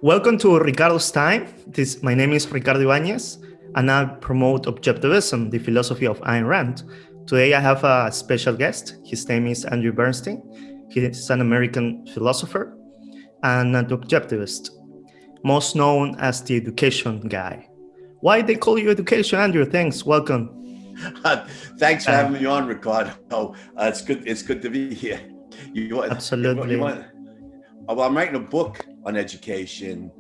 Welcome to Ricardo's Time. My name is Ricardo Ibáñez, and I promote Objectivism, the philosophy of Ayn Rand. Today I have a special guest. His name is Andrew Bernstein. He is an American philosopher and an objectivist, most known as the education guy. Why they call you education, Andrew? Thanks. Welcome. Thanks for having me on, Ricardo. It's good to be here. Absolutely. Well, I'm writing a book on education.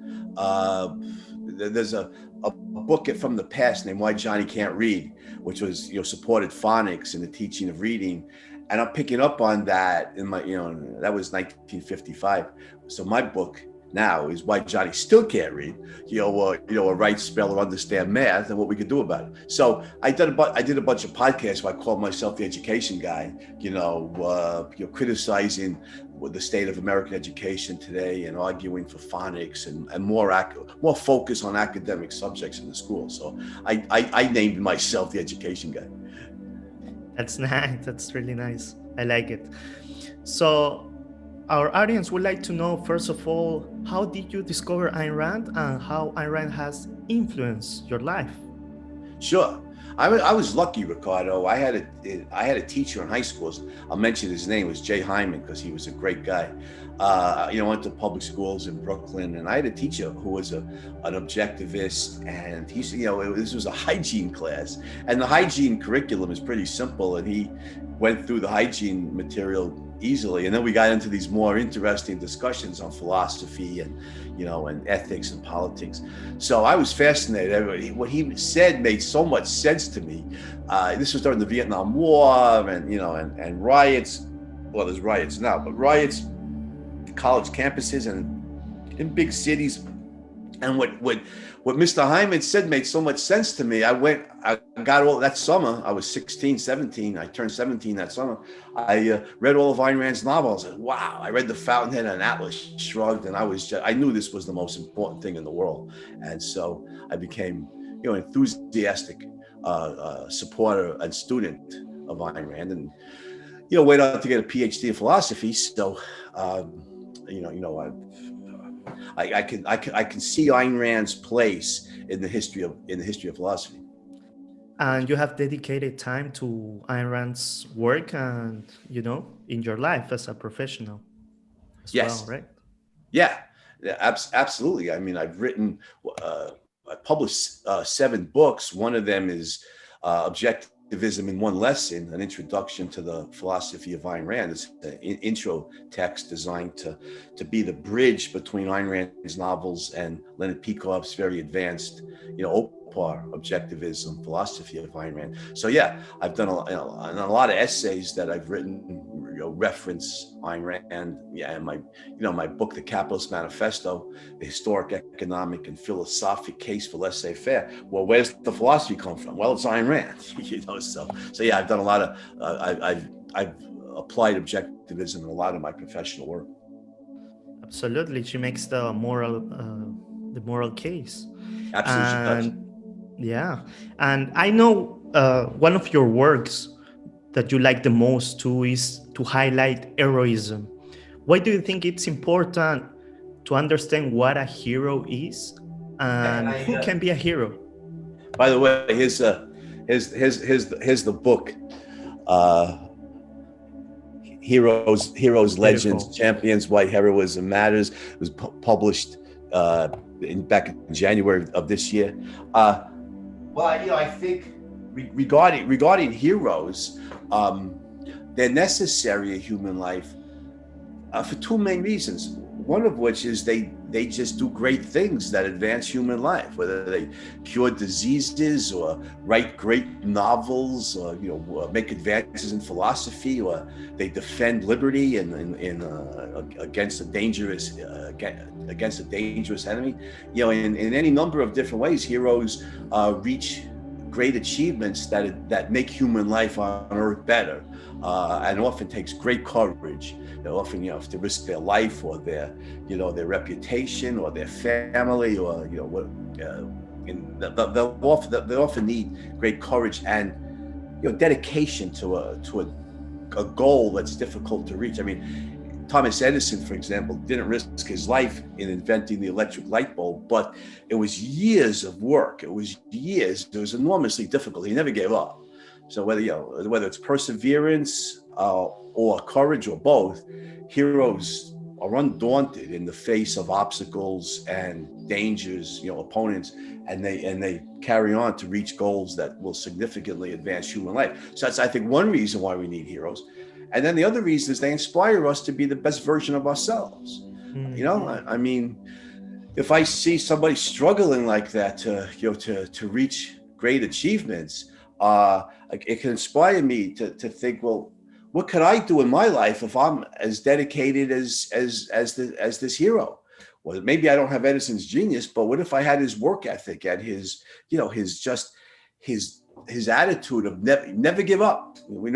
There's a book from the past named Why Johnny Can't Read, which was supported phonics and the teaching of reading, and I'm picking up on that in my that was 1955. So my book now is Why Johnny Still Can't Read, or write, spell, or understand math, and what we could do about it. So I did a bunch of podcasts where I called myself the education guy, criticizing the state of American education today and arguing for phonics and more focus on academic subjects in the school. So I named myself the education guy. That's nice. That's really nice. I like it. So our audience would like to know, first of all, how did you discover Ayn Rand and how Ayn Rand has influenced your life? Sure. I was lucky, Ricardo. I had a teacher in high school. I'll mention his name. It was Jay Hyman, because he was a great guy. Went to public schools in Brooklyn, and I had a teacher who was an objectivist, and this was a hygiene class, and the hygiene curriculum is pretty simple, and he went through the hygiene material easily, and then we got into these more interesting discussions on philosophy and ethics and politics. So I was fascinated. What he said made so much sense to me. This was during the Vietnam War and riots. Well, there's riots now, but riots, college campuses and in big cities. And what Mr. Hyman said made so much sense to me. I got all that summer. I was 16, 17. I turned 17 that summer. I read all of Ayn Rand's novels. And wow, I read The Fountainhead and Atlas Shrugged, and I knew this was the most important thing in the world. And so I became, enthusiastic supporter and student of Ayn Rand, and went on to get a PhD in philosophy. So, I can see Ayn Rand's place in the history of philosophy. And you have dedicated time to Ayn Rand's work and, in your life as a professional as well, right? Yeah, absolutely. I mean, I published 7 books. One of them is Objectivism in One Lesson, an introduction to the philosophy of Ayn Rand. It's an intro text designed to be the bridge between Ayn Rand's novels and Leonard Peikoff's very advanced, OPAR, Objectivism, philosophy of Ayn Rand. So yeah, I've done a lot of essays that I've written, reference Ayn Rand. Yeah, and my book, The Capitalist Manifesto, the historic, economic, and philosophic case for laissez-faire. Well, where's the philosophy come from? Well, it's Ayn Rand. So yeah, I've done a lot of. I've applied objectivism in a lot of my professional work. Absolutely, she makes the moral case. Absolutely. Yeah, and I know one of your works that you like the most too is to highlight heroism. Why do you think it's important to understand what a hero is and who can be a hero? By the way, here's the book, Heroes, Legends, Champions, Why Heroism Matters. It was published back in January of this year. I think regarding heroes, they're necessary in human life for 2 main reasons. One of which is they just do great things that advance human life, whether they cure diseases or write great novels or make advances in philosophy, or they defend liberty against a dangerous enemy. In any number of different ways, heroes reach great achievements that make human life on earth better, and often takes great courage. Often have to risk their life or their reputation or their family, or they often need great courage and dedication to a goal that's difficult to reach. I mean, Thomas Edison, for example, didn't risk his life in inventing the electric light bulb, but it was years of work. It was years. It was enormously difficult. He never gave up. So whether it's perseverance or courage or both, heroes are undaunted in the face of obstacles and dangers, opponents, and they carry on to reach goals that will significantly advance human life. So that's, I think, one reason why we need heroes. And then the other reason is they inspire us to be the best version of ourselves. I mean, if I see somebody struggling like that to reach great achievements, it can inspire me to think, well, what could I do in my life if I'm as dedicated as this hero? Well, maybe I don't have Edison's genius, but what if I had his work ethic and his attitude of never give up? We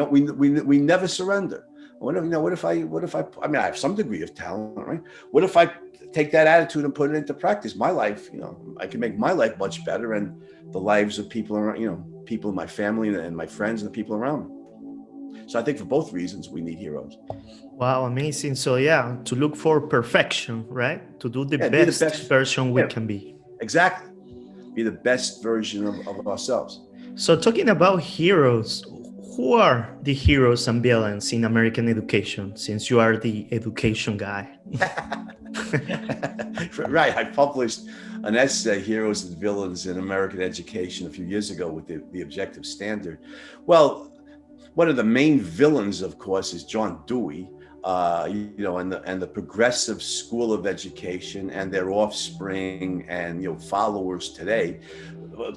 never surrender. What if I mean, I have some degree of talent, right? What if I take that attitude and put it into practice? My life, I can make my life much better, and the lives of people around, people in my family and my friends and the people around me. So I think for both reasons, we need heroes. Wow, amazing. So yeah, to look for perfection, right? To do the best version we can be. Exactly. Be the best version of ourselves. So talking about heroes, who are the heroes and villains in American education, since you are the education guy? Right. I published an essay, Heroes and Villains in American Education, a few years ago with the Objective Standard. Well, one of the main villains, of course, is John Dewey, and the progressive school of education and their offspring and followers today.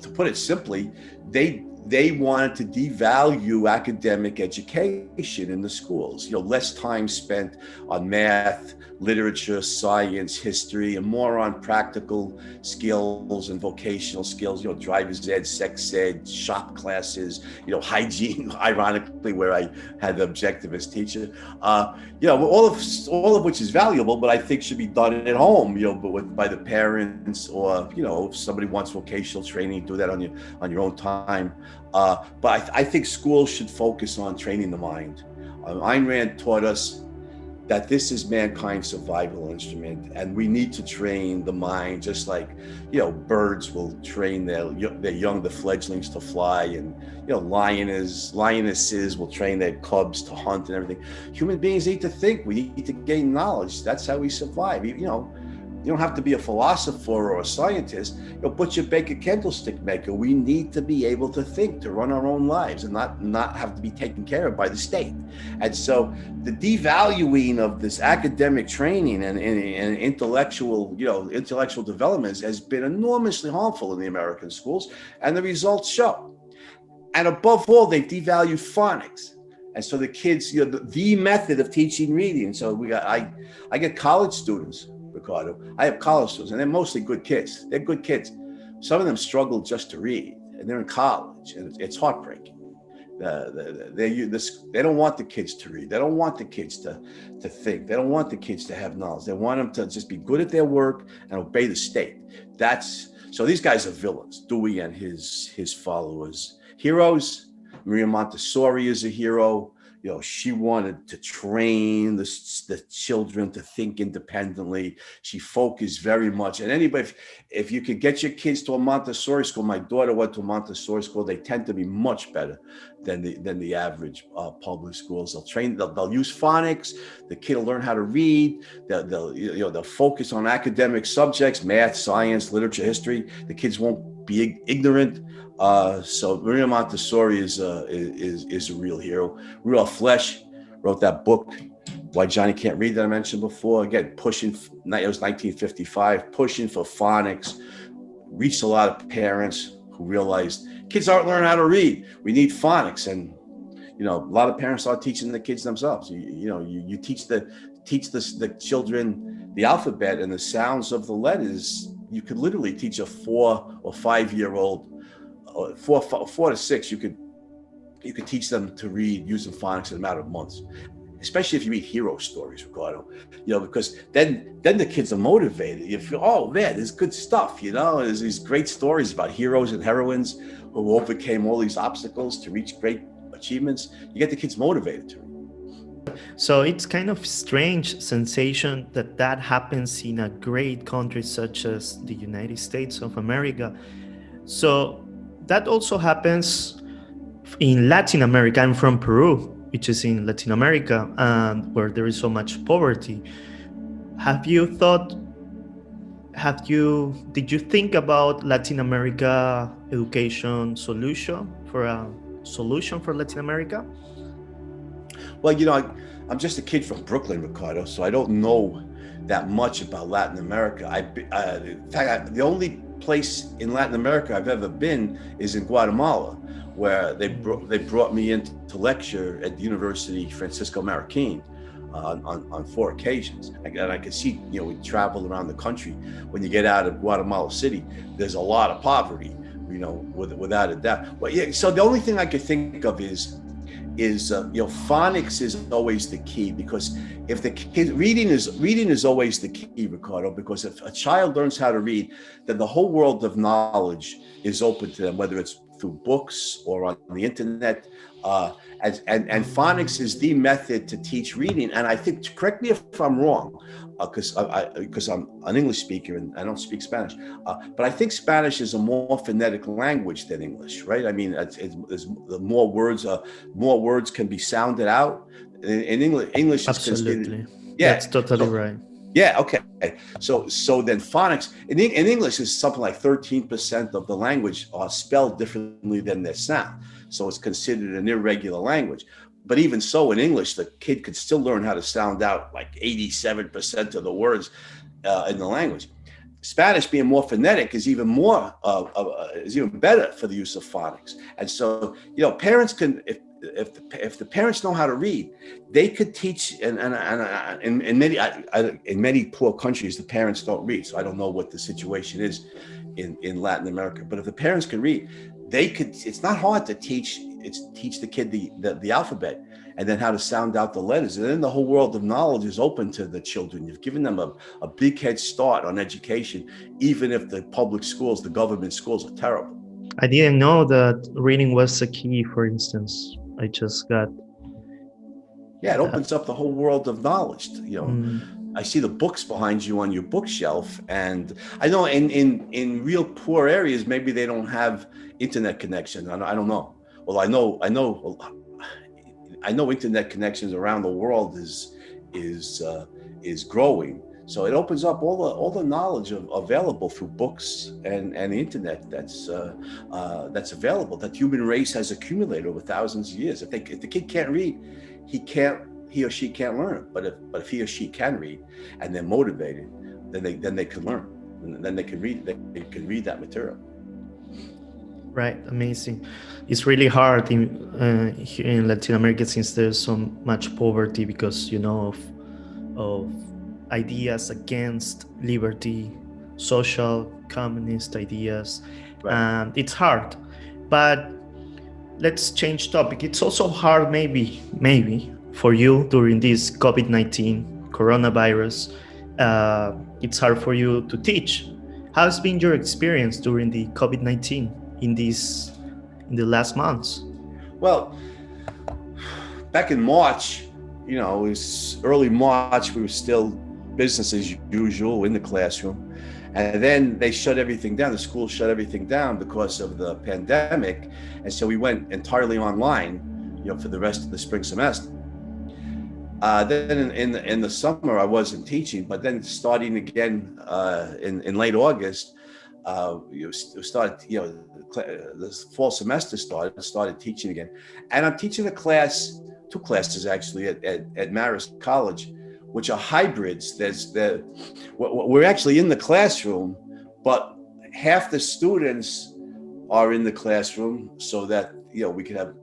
To put it simply, they wanted to devalue academic education in the schools. Less time spent on math, literature, science, history, and more on practical skills and vocational skills. Driver's ed, sex ed, shop classes. Hygiene. Ironically, where I had the Objectivist teacher. All of which is valuable, but I think should be done at home. By the parents, or if somebody wants vocational training, do that on your own time. But I think schools should focus on training the mind. Ayn Rand taught us that this is mankind's survival instrument, and we need to train the mind, just like birds will train their young, the fledglings, to fly, and lionesses will train their cubs to hunt and everything. Human beings need to think. We need to gain knowledge. That's how we survive. You don't have to be a philosopher or a scientist. Butcher, baker, candlestick maker. We need to be able to think, to run our own lives, and not have to be taken care of by the state. And so the devaluing of this academic training and intellectual development has been enormously harmful in the American schools, and the results show. And above all, they devalue phonics. And so the kids, the method of teaching reading. So I get college students, Ricardo. I have college students, and they're mostly good kids. They're good kids. Some of them struggle just to read, and they're in college, and it's heartbreaking. They don't want the kids to read. They don't want the kids to think. They don't want the kids to have knowledge. They want them to just be good at their work and obey the state. So these guys are villains, Dewey and his followers. Heroes, Maria Montessori is a hero. She wanted to train the children to think independently. She focused very much. And anybody, if you could get your kids to a Montessori school, my daughter went to a Montessori school. They tend to be much better than the average public schools. They'll use phonics. The kid will learn how to read. They'll focus on academic subjects, math, science, literature, history. The kids won't be ignorant. So Maria Montessori is a real hero. Rudolf Flesch wrote that book, Why Johnny Can't Read, that I mentioned before. Again, it was 1955, pushing for phonics, reached a lot of parents who realized kids aren't learning how to read. We need phonics. And, a lot of parents start teaching the kids themselves. You teach the children the alphabet and the sounds of the letters. You could literally teach a 4 or 5 year old, 4 to 6, you could teach them to read using phonics in a matter of months, especially if you read hero stories, Ricardo, because then the kids are motivated. You feel, oh man, there's good stuff, there's these great stories about heroes and heroines who overcame all these obstacles to reach great achievements. You get the kids motivated to read. So it's kind of strange sensation that happens in a great country such as the United States of America. So that also happens in Latin America. I'm from Peru, which is in Latin America, and where there is so much poverty. Did you think about Latin America education solution for Latin America? Well, I'm just a kid from Brooklyn, Ricardo, so I don't know that much about Latin America. In fact, the only place in Latin America I've ever been is in Guatemala, where they brought me in to lecture at the University Francisco Marroquin on 4 occasions. And I could see, we travel around the country. When you get out of Guatemala City, there's a lot of poverty, without a doubt. But yeah, so the only thing I could think of is phonics is always the key, because if the kid reading is always the key, Ricardo, because if a child learns how to read, then the whole world of knowledge is open to them, whether it's through books or on the internet. And phonics is the method to teach reading. And I think, correct me if I'm wrong, because I'm an English speaker and I don't speak Spanish, but I think Spanish is a more phonetic language than English, right? I mean, there's more words can be sounded out. In English, absolutely. Yeah, that's totally right. Yeah. Okay. So then phonics in English is something like 13% of the language are spelled differently than their sound. So it's considered an irregular language. But even so, in English, the kid could still learn how to sound out like 87% of the words in the language. Spanish, being more phonetic, is even better for the use of phonics. And so, parents can, if the parents know how to read, they could teach. And in many poor countries, the parents don't read. So I don't know what the situation is in Latin America. But if the parents can read, they could. It's not hard to teach. Teach the kid the alphabet, and then how to sound out the letters. And then the whole world of knowledge is open to the children. You've given them a big head start on education, even if the public schools, the government schools, are terrible. I didn't know that reading was a key, for instance. I just got... Yeah, it opens up the whole world of knowledge. I see the books behind you on your bookshelf, and I know in real poor areas, maybe they don't have internet connection. I don't know. Well, I know internet connections around the world is growing. So it opens up all the knowledge available through books and the internet that's available, that human race has accumulated over thousands of years. If the kid can't read, he or she can't learn. But if he or she can read and they're motivated, then they can learn. And then they can read that material. Right, amazing. It's really hard here in Latin America, since there's so much poverty, because of ideas against liberty, social, communist ideas, right. And it's hard. But let's change topic. It's also hard, maybe for you during this COVID-19 coronavirus. It's hard for you to teach. How's been your experience during the COVID-19 in the last months? Well, back in March, it was early March, we were still business as usual in the classroom. And then they shut everything down. The school shut everything down because of the pandemic. And so we went entirely online, for the rest of the spring semester. Then in the summer, I wasn't teaching, but then starting again in late August, the fall semester started teaching again. And I'm teaching two classes actually at Marist College, which are hybrids. We're actually in the classroom, but half the students are in the classroom so that we can have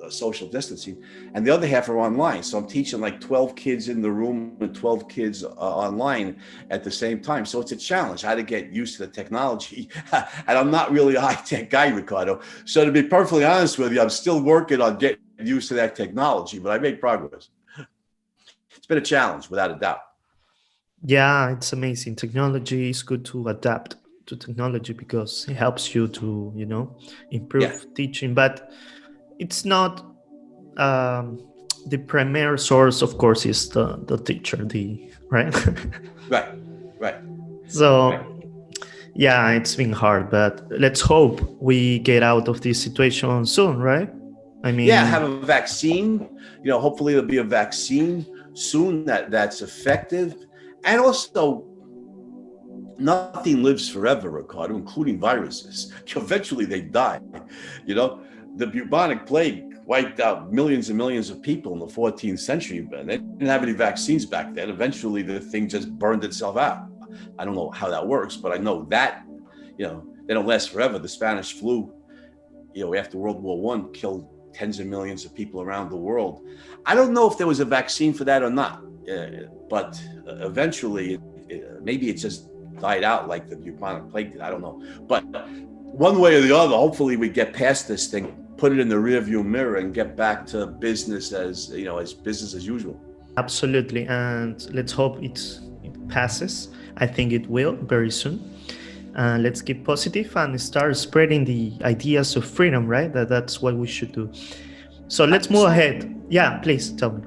social distancing, and the other half are online. So I'm teaching like 12 kids in the room and 12 kids online at the same time. So it's a challenge. I had to get used to the technology, and I'm not really a high-tech guy, Ricardo. So to be perfectly honest with you, I'm still working on getting used to that technology, but I made progress. It's been a challenge, without a doubt. Yeah, it's amazing. Technology is good to adapt to technology because it helps you to, improve teaching. But it's not the primary source, of course, is the teacher, right? Right. So, Right. yeah, it's been hard, but let's hope we get out of this situation soon, right? I mean, Yeah, have a vaccine. Hopefully there'll be a vaccine soon that's effective. And also, nothing lives forever, Ricardo, including viruses. Eventually they die. The bubonic plague wiped out millions and millions of people in the 14th century, but they didn't have any vaccines back then. Eventually the thing just burned itself out. I don't know how that works, but I know that, they don't last forever. The Spanish flu, after World War I, killed tens of millions of people around the world. I don't know if there was a vaccine for that or not, but eventually, maybe it just died out like the bubonic plague did. I don't know. But one way or the other, hopefully we get past this thing, put it in the rearview mirror, and get back to business as business as usual. Absolutely, and let's hope it passes. I think it will very soon. Let's keep positive and start spreading the ideas of freedom, right? That's what we should do. So let's move ahead. Yeah, please tell me.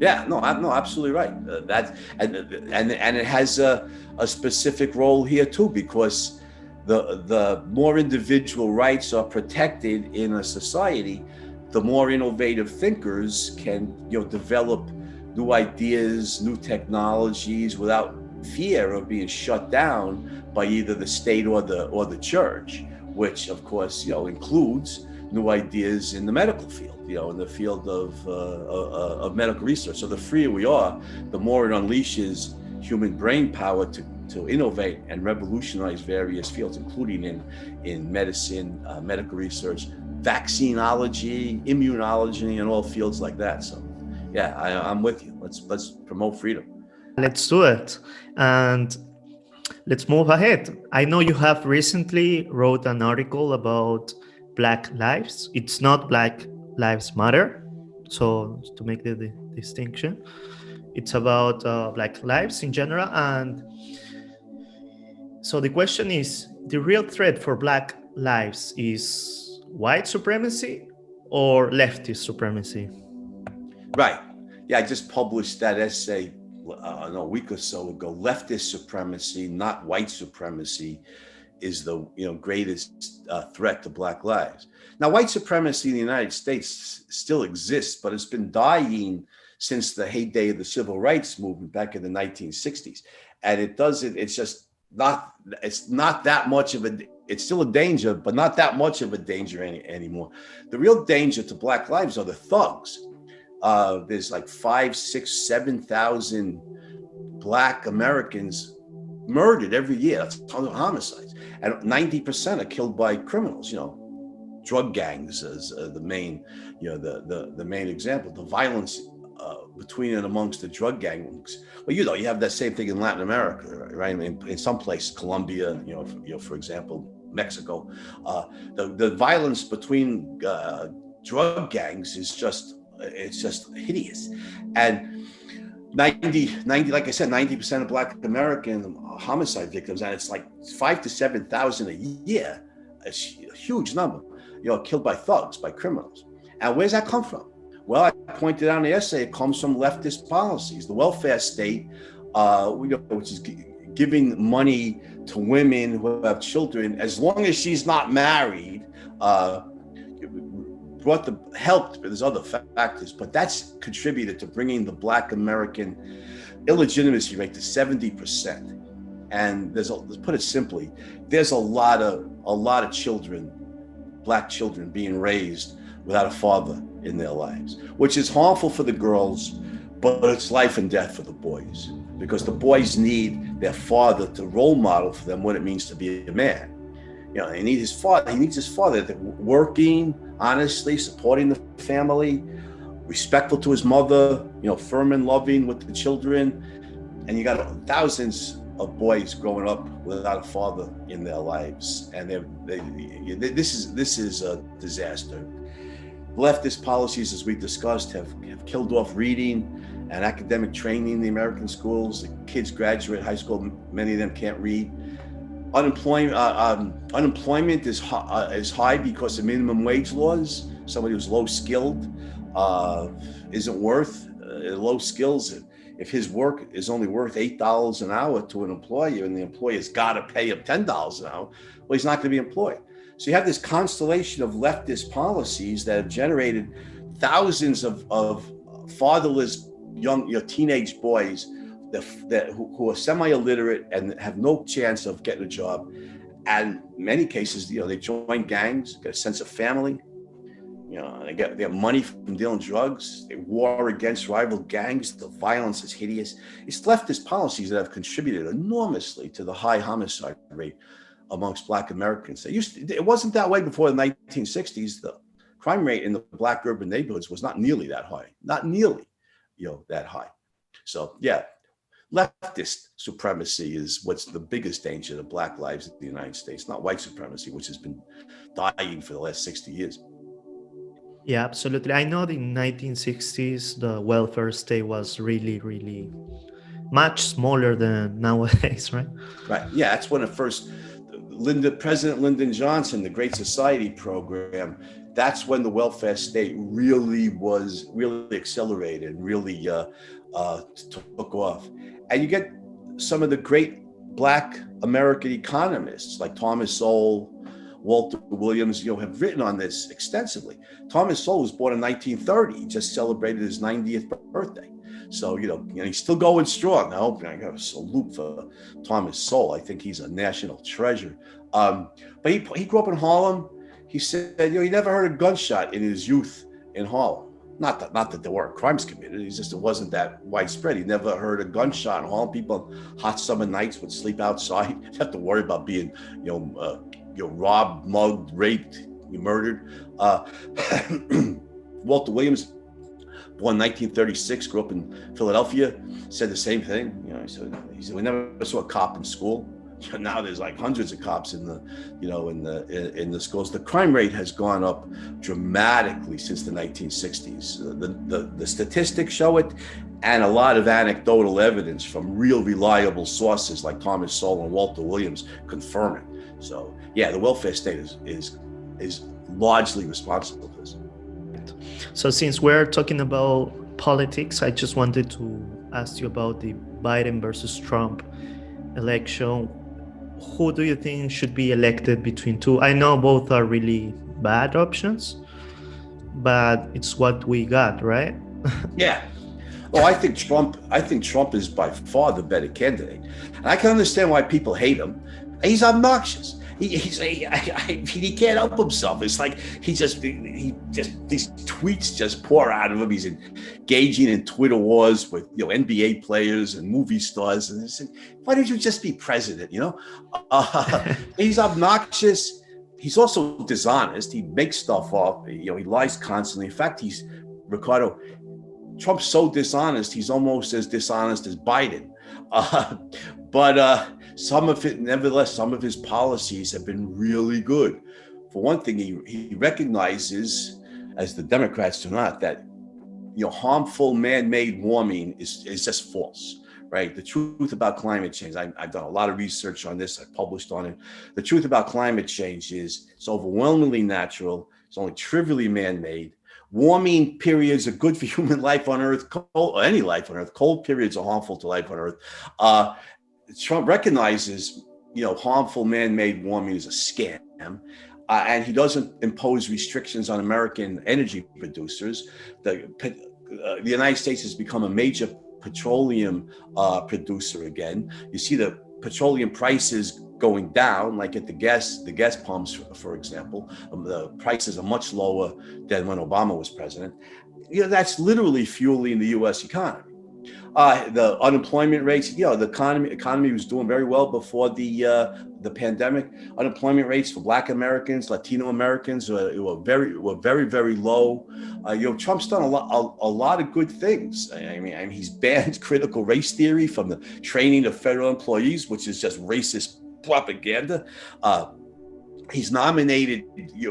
Yeah, no, absolutely right. And it has a specific role here too, because the more individual rights are protected in a society, the more innovative thinkers can develop new ideas, new technologies without fear of being shut down by either the state or the church, which of course includes new ideas in the medical field, in the field of medical research. So the freer we are, the more it unleashes human brain power to innovate and revolutionize various fields, including in medicine, medical research, vaccinology, immunology, and all fields like that. So yeah, I'm with you. Let's promote freedom. Let's do it. And let's move ahead. I know you have recently wrote an article about Black lives. It's not Black Lives Matter. So to make the distinction, it's about Black lives in general. And so the question is, the real threat for Black lives is white supremacy or leftist supremacy? Right. Yeah, I just published that essay a week or so ago. Leftist supremacy, not white supremacy, is the greatest threat to Black lives. Now, white supremacy in the United States still exists, but it's been dying since the heyday of the civil rights movement back in the 1960s. And it's not that much of it's still a danger, but not that much of a danger anymore. The real danger to Black lives are the thugs. There's like 5,000, 6,000, 7,000 Black Americans murdered every year. That's tons of homicides, and 90% are killed by criminals. Drug gangs is the main, the main example. The violence between and amongst the drug gangs. Well, you have that same thing in Latin America, right? I mean, in some places, Colombia, for example, Mexico. The violence between drug gangs is just hideous. And 90, like I said, 90% of Black American homicide victims, and it's like 5,000 to 7,000 a year. It's a huge number, killed by thugs, by criminals. And where's that come from? Well, I pointed out in the essay, it comes from leftist policies. The welfare state, which is giving money to women who have children, as long as she's not married, helped, but there's other factors, but that's contributed to bringing the Black American illegitimacy rate to 70%. And let's put it simply, there's a lot of children, Black children, being raised without a father in their lives, which is harmful for the girls, but it's life and death for the boys, because the boys need their father to role model for them what it means to be a man. He needs his father working honestly, supporting the family, respectful to his mother, firm and loving with the children. And you got thousands of boys growing up without a father in their lives, and this is a disaster. Leftist policies, as we discussed, have killed off reading and academic training in the American schools. The kids graduate high school, many of them can't read. Unemployment is high because of minimum wage laws. Somebody who's low skilled isn't worth low skills. If his work is only worth $8 an hour to an employer and the employer's got to pay him $10 an hour, well, he's not going to be employed. So you have this constellation of leftist policies that have generated thousands of fatherless young teenage boys who are semi-illiterate and have no chance of getting a job. And in many cases, they join gangs, get a sense of family. They get money from dealing drugs. They war against rival gangs. The violence is hideous. It's leftist policies that have contributed enormously to the high homicide rate amongst Black Americans. It wasn't that way before the 1960s. The crime rate in the Black urban neighborhoods was not nearly that high. Not nearly, that high. So yeah, leftist supremacy is what's the biggest danger to Black lives in the United States, not white supremacy, which has been dying for the last 60 years. Yeah, absolutely. I know in the 1960s, the welfare state was really, really much smaller than nowadays, right? Right. Yeah, that's when President Lyndon Johnson, the Great Society program, that's when the welfare state really accelerated, really took off. And you get some of the great Black American economists like Thomas Sowell, Walter Williams, have written on this extensively. Thomas Sowell was born in 1930. He just celebrated his 90th birthday. So, he's still going strong. I got a salute for Thomas Sowell. I think he's a national treasure. But he grew up in Harlem. He said, he never heard a gunshot in his youth in Harlem. Not that there weren't crimes committed. It's just it wasn't that widespread. He never heard a gunshot in Harlem. People on hot summer nights would sleep outside. They have to worry about being, robbed, mugged, raped, murdered. Walter Williams, born in 1936, grew up in Philadelphia, said the same thing. He said we never saw a cop in school. Now there's like hundreds of cops in the schools. The crime rate has gone up dramatically since the 1960s. The statistics show it, and a lot of anecdotal evidence from real reliable sources like Thomas Sowell and Walter Williams confirm it. So yeah, the welfare state is largely responsible for this. So since we're talking about politics, I just wanted to ask you about the Biden versus Trump election. Who do you think should be elected between two? I know both are really bad options, but it's what we got, right? Yeah. Oh, I think Trump is by far the better candidate. And I can understand why people hate him. He's obnoxious. He can't help himself. It's like these tweets just pour out of him. He's engaging in Twitter wars with NBA players and movie stars. And said, why don't you just be president? He's obnoxious. He's also dishonest. He makes stuff up. He lies constantly. In fact, Trump's so dishonest. He's almost as dishonest as Biden. But some of his policies have been really good. For one thing, he recognizes, as the Democrats do not, that harmful man-made warming is just false, right? The truth about climate change, I've done a lot of research on this, I've published on it. The truth about climate change is it's overwhelmingly natural, it's only trivially man-made. Warming periods are good for human life on Earth, any life on Earth. Cold periods are harmful to life on Earth. Trump recognizes, harmful man-made warming is a scam, and he doesn't impose restrictions on American energy producers. The United States has become a major petroleum producer again. You see the petroleum prices going down, like at the gas pumps, for example. The prices are much lower than when Obama was president. That's literally fueling the U.S. economy. The unemployment rates, the economy was doing very well before the pandemic. Unemployment rates for Black Americans, Latino Americans were very, very low. Trump's done a lot of good things. I mean, he's banned critical race theory from the training of federal employees, which is just racist propaganda. He's nominated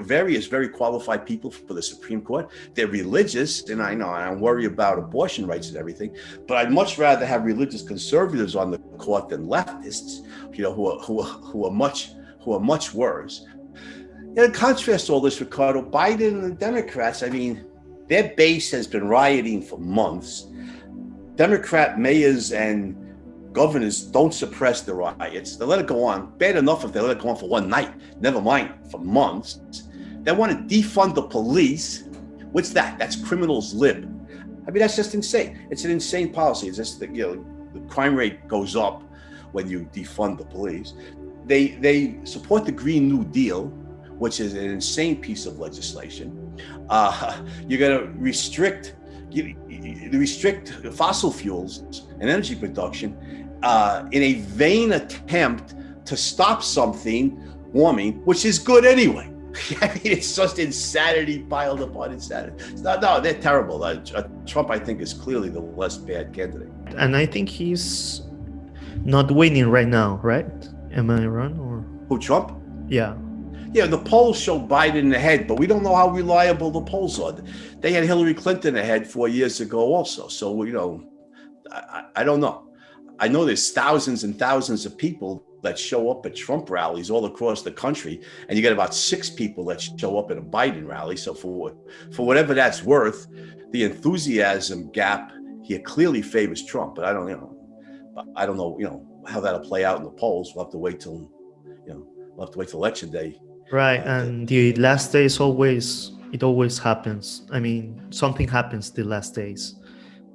various very qualified people for the Supreme Court. They're religious, and I know I worry about abortion rights and everything, but I'd much rather have religious conservatives on the court than leftists, who are much worse. In contrast to all this, Ricardo, Biden and the Democrats, I mean, Their base has been rioting for months. Democrat mayors and governors don't suppress the riots. They let it go on. Bad enough if they let it go on for one night, never mind for months. They want to defund the police. What's that? That's criminals lib. I mean, that's just insane. It's an insane policy. It's just that, the crime rate goes up when you defund the police. They support the Green New Deal, which is an insane piece of legislation. You're going to restrict fossil fuels and energy production in a vain attempt to stop something warming, which is good anyway. I mean, it's just insanity piled upon insanity. No, they're terrible. Trump, I think, is clearly the less bad candidate. And I think he's not winning right now, right? Am I wrong? Or Who, Trump? yeah. Yeah, the polls show Biden ahead, but we don't know how reliable the polls are. They had Hillary Clinton ahead 4 years ago also. So, I don't know. I know there's thousands and thousands of people that show up at Trump rallies all across the country, and you get about 6 people that show up at a Biden rally. So for whatever that's worth, the enthusiasm gap here clearly favors Trump, but I don't know, how that'll play out in the polls. We'll have to wait till election day. Right, and the last days it always happens. I mean, something happens the last days.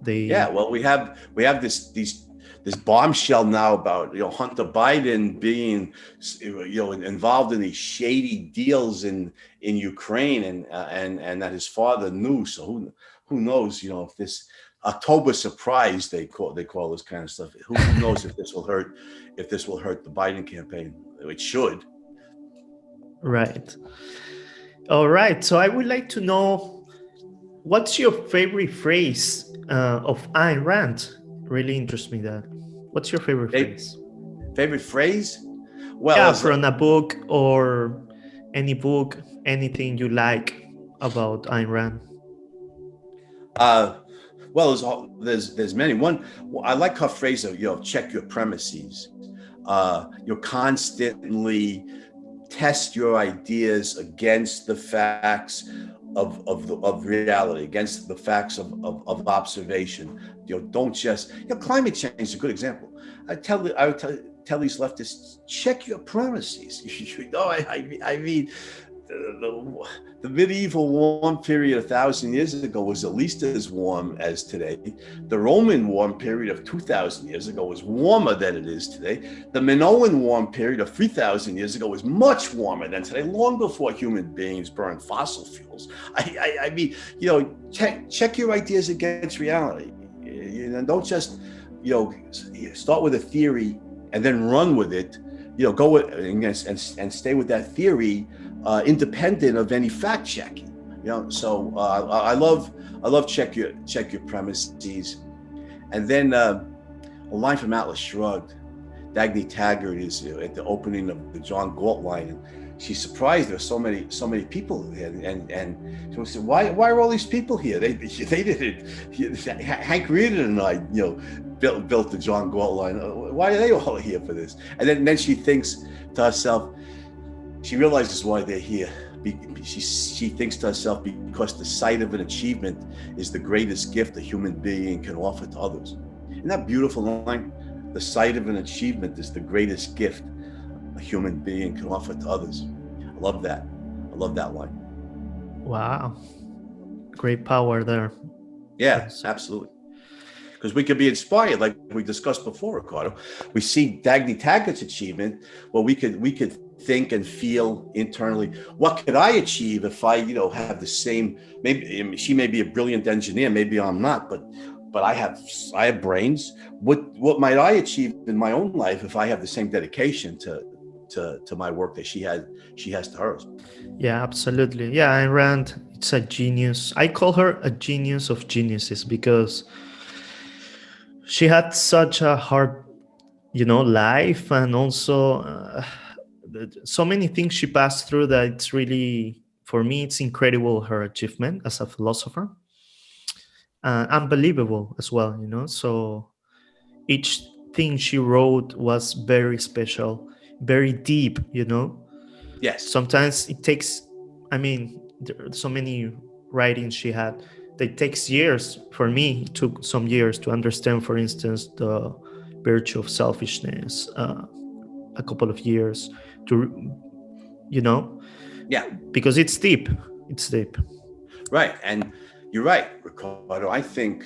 We have this bombshell now about Hunter Biden being involved in these shady deals in Ukraine and that his father knew. So who knows? If this October surprise they call this kind of stuff. Who knows if this will hurt the Biden campaign? It should. Right. All right. So I would like to know, what's your favorite phrase of Ayn Rand? Really interests me that. What's your favorite phrase? Favorite phrase? Well, yeah, from a book or any book, anything you like about Ayn Rand. Well, there's many. One, I like her phrase of check your premises. You constantly test your ideas against the facts of reality, against the facts of observation. Don't just climate change is a good example. I would tell these leftists, check your premises. I mean, the medieval warm period 1,000 years ago was at least as warm as today. The Roman warm period of 2,000 years ago was warmer than it is today. The Minoan warm period of 3,000 years ago was much warmer than today, long before human beings burned fossil fuels. I mean, check your ideas against reality. Don't just, start with a theory and then run with it. Go with and stay with that theory, independent of any fact checking. So I love check your premises. And then a line from Atlas Shrugged. Dagny Taggart is at the opening of the John Galt line, and she's surprised there are so many people here, and she said, why are all these people here? They didn't. Hank Reardon and I built the John Galt line. Why are they all here for this? And then she thinks to herself, she realizes why they're here. She thinks to herself, because the sight of an achievement is the greatest gift a human being can offer to others. Isn't that beautiful line? The sight of an achievement is the greatest gift a human being can offer to others. I love that. I love that line. Wow. Great power there. Yeah, Yes. absolutely. Because we could be inspired, like we discussed before, Ricardo. We see Dagny Taggart's achievement. Well, we could think and feel internally, what could I achieve if I, have the same, maybe she may be a brilliant engineer, maybe I'm not, but I have brains. What might I achieve in my own life if I have the same dedication to my work that she has to hers? Yeah, absolutely. Yeah, Ayn Rand, it's a genius. I call her a genius of geniuses because she had such a hard, life, and also so many things she passed through that it's really, for me, it's incredible, her achievement as a philosopher. Unbelievable as well, so each thing she wrote was very special, very deep, Yes. Sometimes it takes, there are so many writings she had, It takes years. For me, it took some years to understand, for instance, the virtue of selfishness, a couple of years to, Yeah. because it's deep. It's deep. Right. And you're right, Ricardo. I think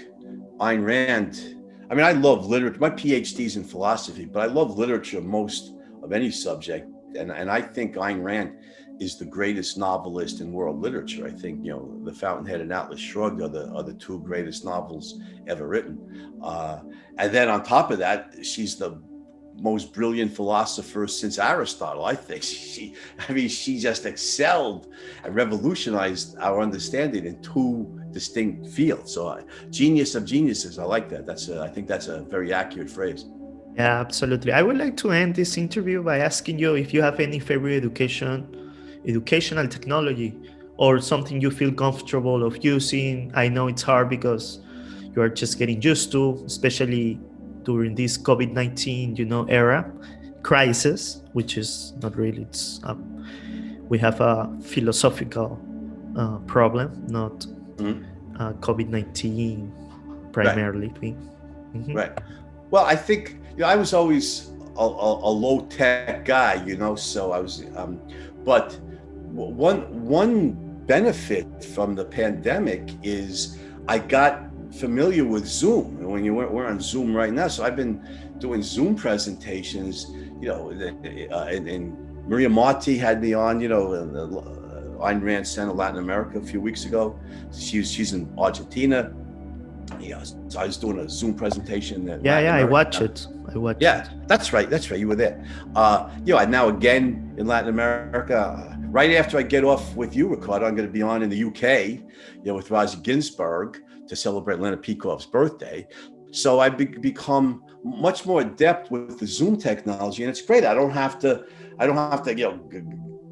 Ayn Rand, I mean, I love literature. My PhD's in philosophy, but I love literature most of any subject. And I think Ayn Rand is the greatest novelist in world literature. I think, The Fountainhead and Atlas Shrugged are the two greatest novels ever written. And then on top of that, she's the most brilliant philosopher since Aristotle, I think. She just excelled and revolutionized our understanding in two distinct fields. So genius of geniuses, I like that. I think that's a very accurate phrase. Yeah, absolutely. I would like to end this interview by asking you if you have any favorite educational technology or something you feel comfortable of using. I know it's hard because you are just getting used to, especially during this COVID-19, era crisis, which is not really. It's we have a philosophical problem, not COVID-19 primarily. Right. Right. Well, I think I was always a low tech guy, So I was, but one benefit from the pandemic is I got familiar with Zoom. And when we're on Zoom right now, so I've been doing Zoom presentations, and Maria Marti had me on, Ayn Rand Center Latin America a few weeks ago. She's in Argentina. So I was doing a Zoom presentation. I watch it. Yeah, that's right. You were there. And now again in Latin America, right after I get off with you, Ricardo, I'm going to be on in the UK, with Roger Ginsburg to celebrate Leonard Peikoff's birthday. So I've become much more adept with the Zoom technology, and it's great. I don't have to,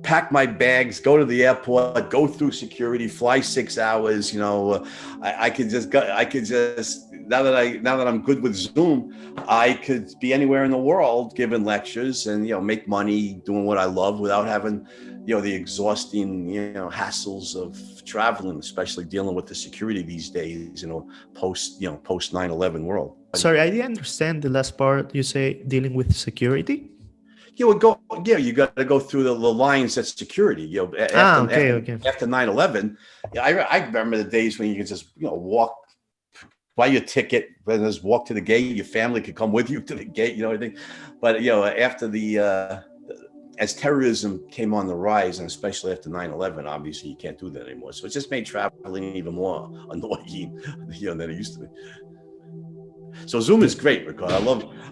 pack my bags, go to the airport, go through security, fly 6 hours. I could just now that I'm good with Zoom, I could be anywhere in the world giving lectures and make money doing what I love without having the exhausting hassles of traveling, especially dealing with the security these days, post 9/11 world. Sorry, I didn't understand the last part. You say dealing with security? You got to go through the lines at security. After 9/11, I remember the days when you could just walk, buy your ticket, and just walk to the gate. Your family could come with you to the gate, everything. But after as terrorism came on the rise, and especially after 9/11, obviously you can't do that anymore. So it just made traveling even more annoying, than it used to be. So Zoom is great, Ricardo.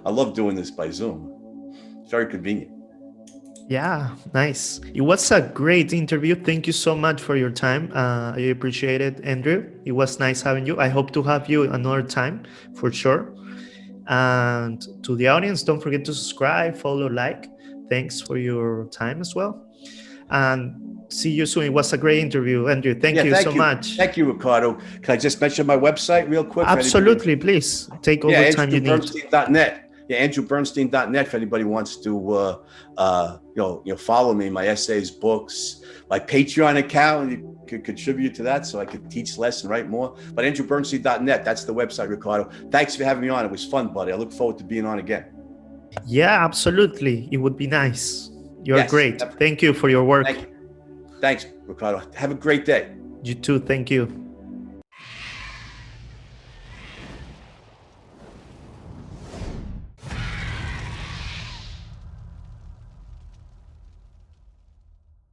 I love doing this by Zoom. It's very convenient. Yeah, nice. It was a great interview. Thank you so much for your time. I appreciate it, Andrew. It was nice having you. I hope to have you another time for sure. And to the audience, don't forget to subscribe, follow, like. Thanks for your time as well. And see you soon. It was a great interview, Andrew. Thank you so much. Thank you, Ricardo. Can I just mention my website real quick? Absolutely, please. Take all the time you need. AndrewBernstein.net. Yeah, AndrewBernstein.net. If anybody wants to, follow me, my essays, books, my Patreon account, you could contribute to that so I could teach less and write more. But AndrewBernstein.net. That's the website, Ricardo. Thanks for having me on. It was fun, buddy. I look forward to being on again. Yeah, absolutely. It would be nice. You're great. Thank you for your work. Thanks, Ricardo. Have a great day. You too. Thank you.